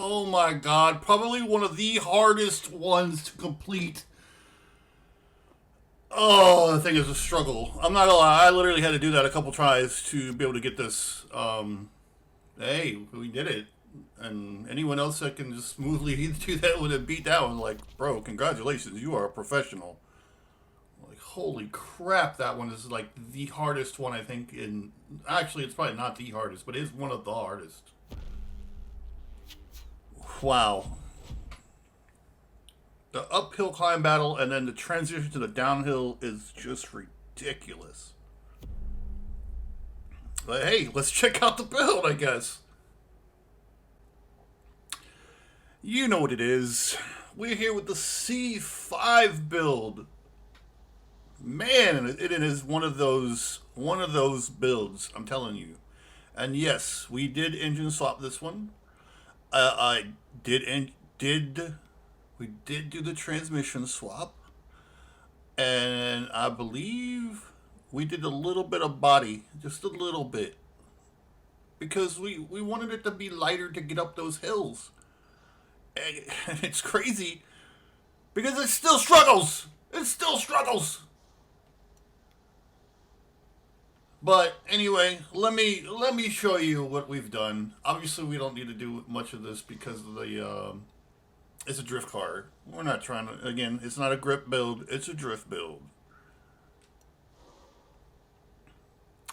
Oh my god, probably one of the hardest ones to complete. Oh, the thing is a struggle. I'm not gonna lie, I literally had to do that a couple tries to be able to get this. Hey, we did it. And anyone else that can just smoothly do that with a beat down, like, bro, congratulations, you are a professional. Like, holy crap, that one is like the hardest one I think in. Actually, it's probably not the hardest, but it is one of the hardest. Wow. The uphill climb battle and then the transition to the downhill is just ridiculous. But hey, let's check out the build, I guess. You know what it is. We're here with the C5 build. Man, it is one of those builds, I'm telling you. And yes, we did engine swap this one. I did we did do the transmission swap, and I believe we did a little bit of body, just a little bit, because we wanted it to be lighter to get up those hills. And it's crazy because it still struggles. It still struggles. But anyway, let me show you what we've done. Obviously, we don't need to do much of this because of the it's a drift car. We're not trying to. Again, it's not a grip build. It's a drift build,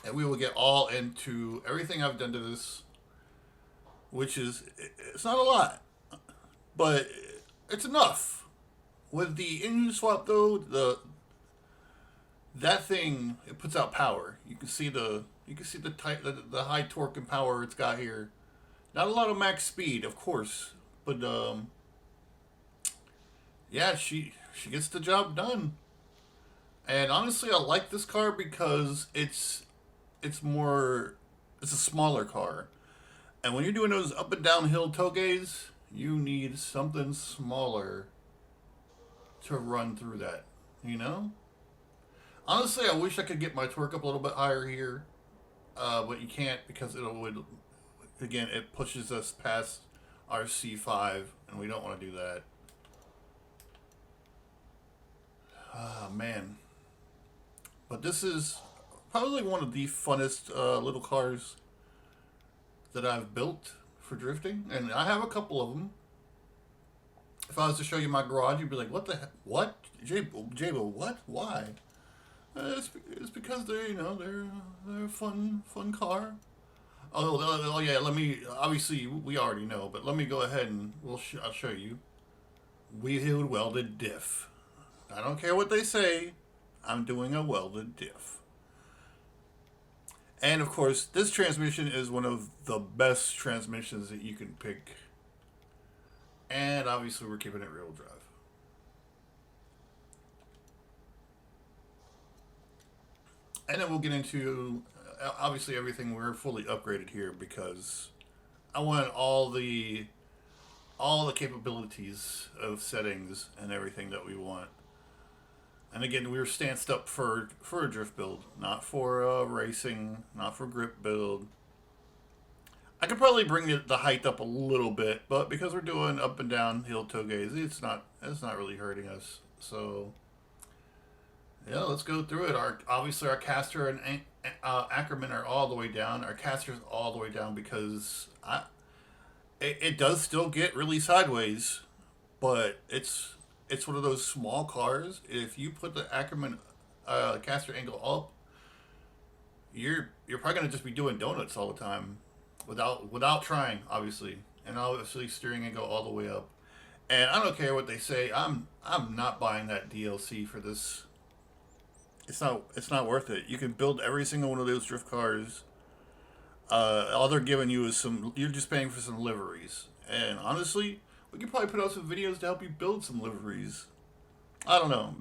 and we will get all into everything I've done to this, which is it's not a lot, but it's enough. With the engine swap though, that thing it puts out power. You can see the high torque and power it's got here. Not a lot of max speed, of course, but yeah, she gets the job done. And honestly, I like this car because it's a smaller car. And when you're doing those up and down hill togeys, you need something smaller to run through that. You know? Honestly, I wish I could get my torque up a little bit higher here, but you can't because it pushes us past our C5, and we don't want to do that. Ah, man. But this is probably one of the funnest little cars that I've built for drifting, and I have a couple of them. If I was to show you my garage, you'd be like, "What the heck? What? Jabo, what? Why?" It's because they're a fun car. Oh yeah. Let me. Obviously, we already know, but let me go ahead and I'll show you. Wheel welded diff. I don't care what they say. I'm doing a welded diff. And of course, this transmission is one of the best transmissions that you can pick. And obviously, we're keeping it rear drive. And then we'll get into obviously everything. We're fully upgraded here because I want all the capabilities of settings and everything that we want. And again, we were stanced up for a drift build, not for racing, not for grip build. I could probably bring the height up a little bit, but because we're doing up and down hill togeys, it's not really hurting us. So yeah, let's go through it. Obviously our caster and Ackerman are all the way down. Our caster's all the way down because it does still get really sideways, but it's one of those small cars. If you put the Ackerman caster angle up, you're probably gonna just be doing donuts all the time, without trying, obviously. And obviously steering angle all the way up. And I don't care what they say. I'm not buying that DLC for this. It's not worth it. You can build every single one of those drift cars. All they're giving you is you're just paying for some liveries. And honestly, we could probably put out some videos to help you build some liveries. I don't know.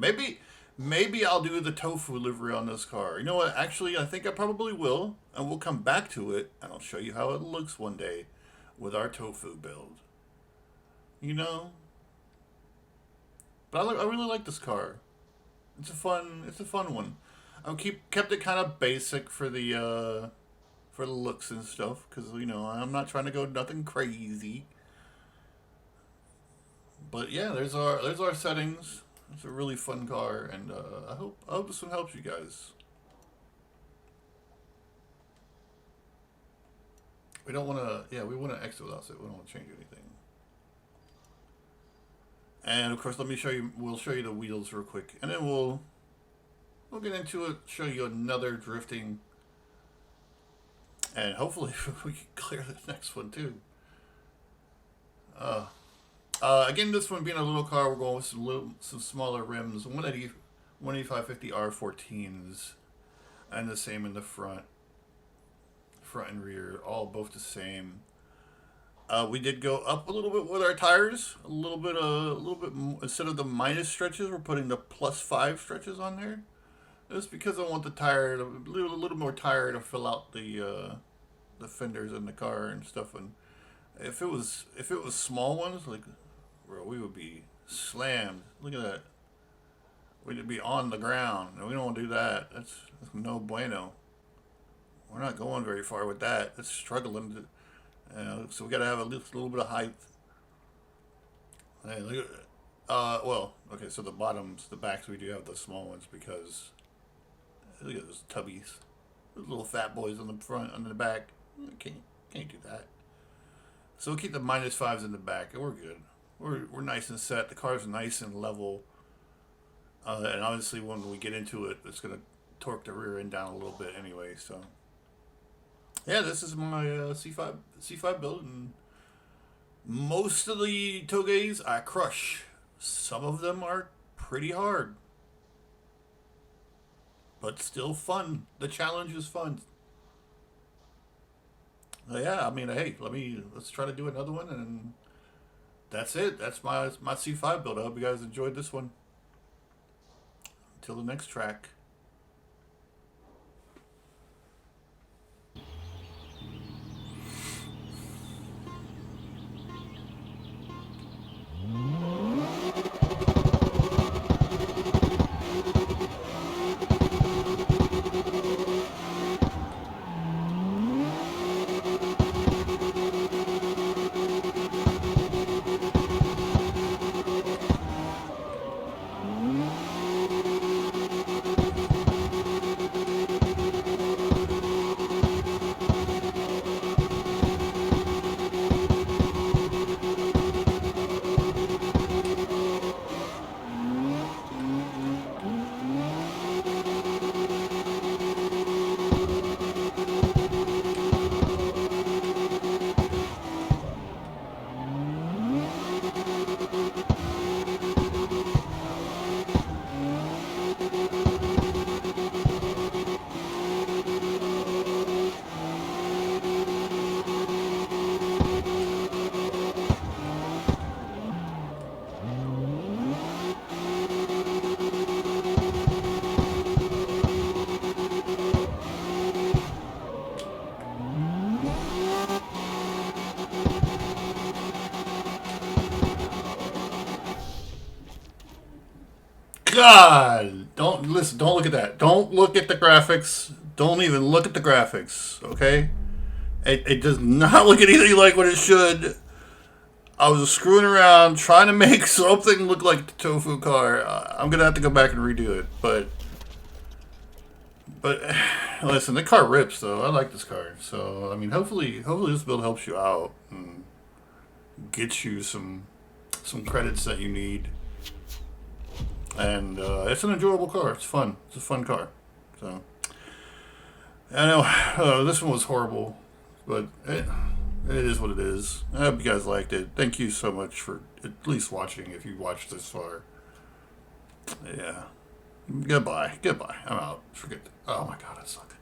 Maybe I'll do the tofu livery on this car. You know what? Actually, I think I probably will. And we'll come back to it. And I'll show you how it looks one day with our tofu build. You know? But I really like this car. It's a fun one. I kept it kind of basic for the looks and stuff, because I'm not trying to go nothing crazy. But yeah, there's our settings. It's a really fun car, and I hope this one helps you guys. We don't want to. Yeah, we want to exit without it. We don't want to change anything. And of course, let me show you. We'll show you the wheels real quick, and then we'll get into it. Show you another drifting, and hopefully we can clear the next one too. Again, this one being a little car, we're going with some smaller rims. 185/50 R14s, and the same in the front and rear, all both the same. We did go up a little bit with our tires, a little bit instead of the minus stretches, we're putting the +5 stretches on there. That's because I want the tire, a little more tire to fill out the fenders in the car and stuff. And if it was small ones, like, bro, we would be slammed. Look at that. We'd be on the ground, and we don't want to do that. That's no bueno. We're not going very far with that. It's struggling to. So we got to have a little bit of height. Hey, look at, well, okay, so the backs, we do have the small ones because look at those tubbies, those little fat boys on the front, on the back. Can't do that. So we'll keep the -5s in the back, and we're good. We're nice and set. The car's nice and level, and obviously when we get into it, it's gonna torque the rear end down a little bit anyway. So. Yeah, this is my C5 build, and most of the Togeis I crush. Some of them are pretty hard, but still fun. The challenge is fun. Yeah, I mean, hey, let's try to do another one, and that's it. That's my C5 build. I hope you guys enjoyed this one. Until the next track. God, don't listen. Don't look at that. Don't look at the graphics. Don't even look at the graphics. Okay, it does not look anything like what it should. I was screwing around trying to make something look like the tofu car. I'm gonna have to go back and redo it. But listen, the car rips though. I like this car. So I mean, hopefully this build helps you out and gets you some credits that you need. And it's an enjoyable car. It's fun. It's a fun car. So I know this one was horrible, but it is what it is. I hope you guys liked it. Thank you so much for at least watching. If you watched this far, yeah. Goodbye. I'm out. Forget. Oh my God, I suck.